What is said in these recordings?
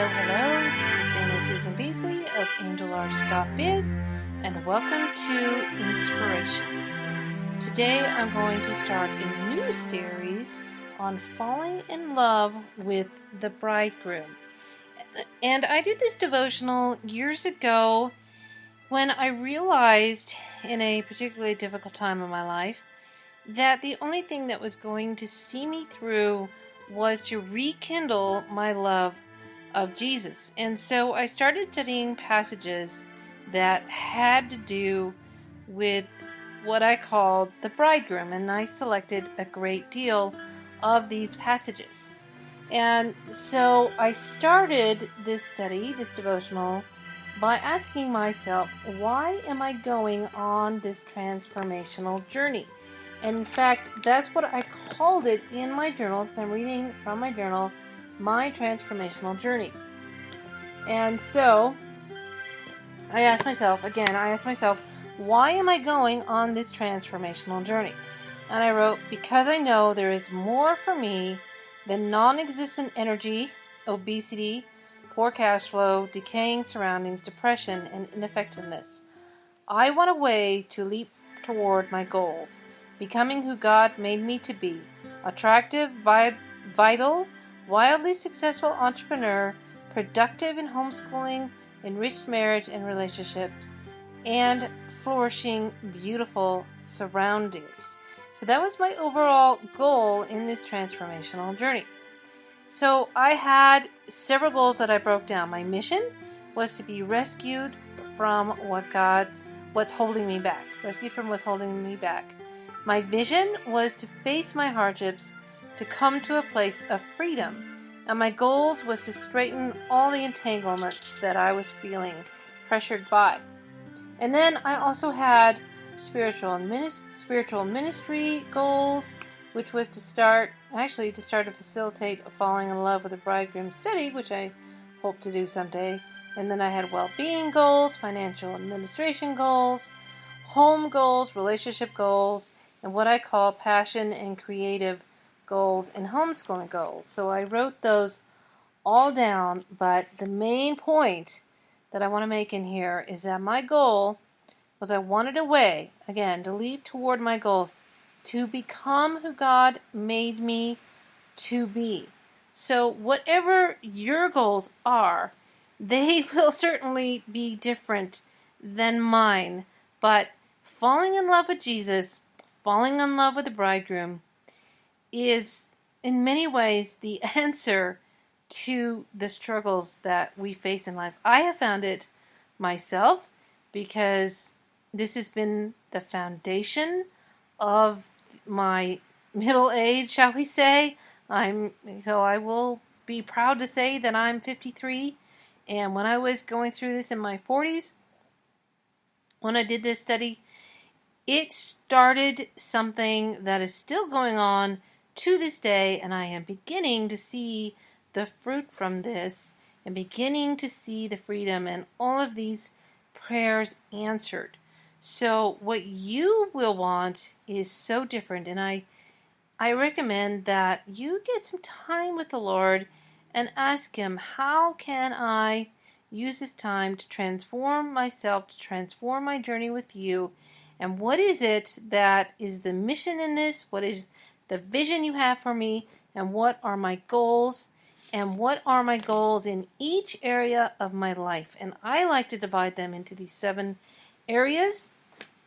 Hello. This is Dana Susan Beasley of angelarts.biz, and welcome to Inspirations. Today I'm going to start a new series on falling in love with the Bridegroom. And I did this devotional years ago when I realized, in a particularly difficult time in my life, that the only thing that was going to see me through was to rekindle my love of Jesus. And so I started studying passages that had to do with what I called the Bridegroom, and I selected a great deal of these passages. And so I started this study, this devotional, by asking myself, why am I going on this transformational journey? And in fact, that's what I called it in my journal, because I'm reading from my journal, My Transformational Journey. And so, I asked myself, why am I going on this transformational journey? And I wrote, because I know there is more for me than non-existent energy, obesity, poor cash flow, decaying surroundings, depression, and ineffectiveness. I want a way to leap toward my goals, becoming who God made me to be, attractive, vital, wildly successful entrepreneur, productive in homeschooling, enriched marriage and relationships, and flourishing, beautiful surroundings. So that was my overall goal in this transformational journey. So I had several goals that I broke down. My mission was to be rescued from what's holding me back. Rescued from what's holding me back. My vision was to face my hardships, to come to a place of freedom. And my goals was to straighten all the entanglements that I was feeling pressured by. And then I also had spiritual ministry goals, which was to start to facilitate a falling in love with the Bridegroom study, which I hope to do someday. And then I had well-being goals, financial administration goals, home goals, relationship goals, and what I call passion and creative goals and homeschooling goals. So I wrote those all down, but the main point that I want to make in here is that my goal was I wanted a way, again, to leap toward my goals, to become who God made me to be. So whatever your goals are, they will certainly be different than mine, but falling in love with Jesus, falling in love with the Bridegroom, is in many ways the answer to the struggles that we face in life. I have found it myself because this has been the foundation of my middle age, shall we say. I will be proud to say that I'm 53, and when I was going through this in my 40s, when I did this study, it started something that is still going on to this day, and I am beginning to see the fruit from this and beginning to see the freedom and all of these prayers answered. So what you will want is so different, and I recommend that you get some time with the Lord and ask Him, how can I use this time to transform myself, to transform my journey with you, and what is it that is the mission in this? What is the vision you have for me, and what are my goals, and what are my goals in each area of my life? And I like to divide them into these 7 areas.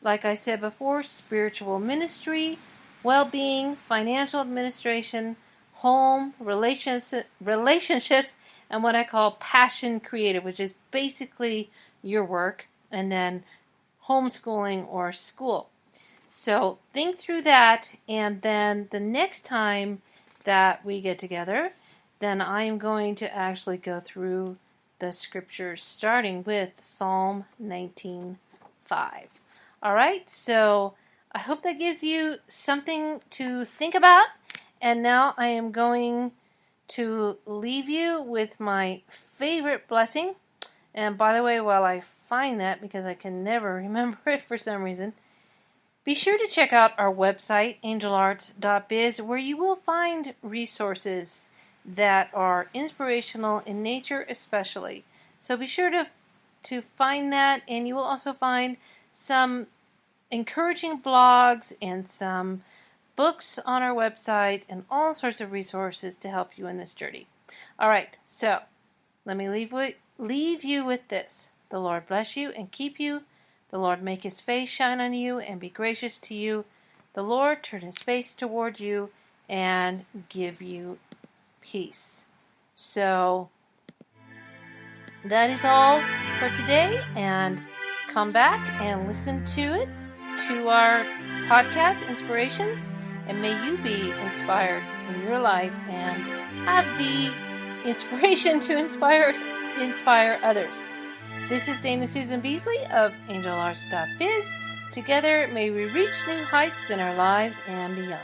Like I said before, spiritual ministry, well-being, financial administration, home, relationships, and what I call passion creative, which is basically your work, and then homeschooling or school. So think through that, and then the next time that we get together, then I am going to actually go through the scriptures, starting with Psalm 19:5. All right, so I hope that gives you something to think about, and now I am going to leave you with my favorite blessing. And by the way, while I find that, because I can never remember it for some reason, be sure to check out our website, angelarts.biz, where you will find resources that are inspirational in nature especially. So be sure to find that, and you will also find some encouraging blogs and some books on our website and all sorts of resources to help you in this journey. All right, so let me leave you with this. The Lord bless you and keep you. The Lord make his face shine on you and be gracious to you. The Lord turn his face toward you and give you peace. So that is all for today, and come back and listen to our podcast, Inspirations, and may you be inspired in your life and have the inspiration to inspire others. This is Dana Susan Beasley of angelarts.biz. Together may we reach new heights in our lives and beyond.